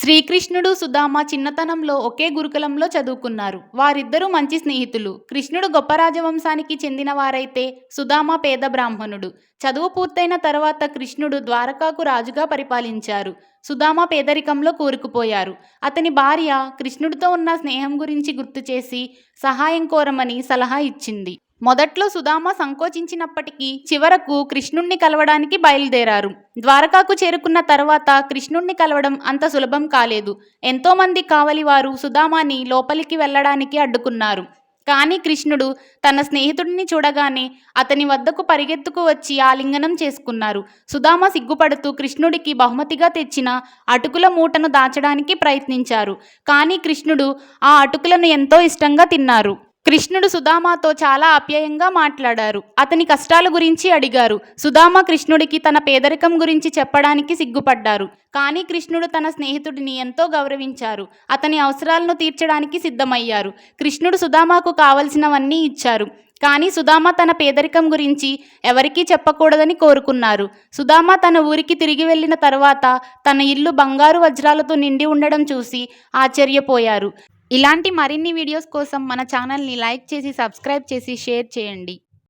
శ్రీకృష్ణుడు, సుదామ చిన్నతనంలో ఒకే గురుకులంలో చదువుకున్నారు. వారిద్దరూ మంచి స్నేహితులు. కృష్ణుడు గొప్ప రాజవంశానికి చెందినవారైతే, సుదామ పేద బ్రాహ్మణుడు. చదువు పూర్తయిన తర్వాత కృష్ణుడు ద్వారకాకు రాజుగా పరిపాలించారు. సుదామ పేదరికంలో కూరుకుపోయారు. అతని భార్య కృష్ణుడితో ఉన్న స్నేహం గురించి గుర్తుచేసి సహాయం కోరమని సలహా ఇచ్చింది. మొదట్లో సుదామ సంకోచించినప్పటికీ చివరకు కృష్ణుణ్ణి కలవడానికి బయలుదేరారు. ద్వారకాకు చేరుకున్న తర్వాత కృష్ణుణ్ణి కలవడం అంత సులభం కాలేదు. ఎంతోమంది కావలివారు సుదామాని లోపలికి వెళ్ళడానికి అడ్డుకున్నారు. కానీ కృష్ణుడు తన స్నేహితుడిని చూడగానే అతని వద్దకు పరిగెత్తుకు వచ్చి ఆలింగనం చేసుకున్నారు. సుదామ సిగ్గుపడుతూ కృష్ణుడికి బహుమతిగా తెచ్చిన అటుకుల మూటను దాచడానికి ప్రయత్నించారు. కానీ కృష్ణుడు ఆ అటుకులను ఎంతో ఇష్టంగా తిన్నారు. కృష్ణుడు సుదామతో చాలా ఆప్యాయంగా మాట్లాడారు. అతని కష్టాల గురించి అడిగారు. సుదామ కృష్ణుడికి తన పేదరికం గురించి చెప్పడానికి సిగ్గుపడ్డారు. కానీ కృష్ణుడు తన స్నేహితుడిని ఎంతో గౌరవించారు. అతని అవసరాలను తీర్చడానికి సిద్ధమయ్యారు. కృష్ణుడు సుదామకు కావలసినవన్నీ ఇచ్చారు. కానీ సుదామ తన పేదరికం గురించి ఎవరికీ చెప్పకూడదని కోరుకున్నారు. సుదామ తన ఊరికి తిరిగి వెళ్ళిన తర్వాత తన ఇల్లు బంగారు వజ్రాలతో నిండి ఉండడం చూసి ఆశ్చర్యపోయారు. ఇలాంటి మరిన్ని వీడియోస్ కోసం మన ఛానల్ని లైక్ చేసి, సబ్స్క్రైబ్ చేసి, షేర్ చేయండి.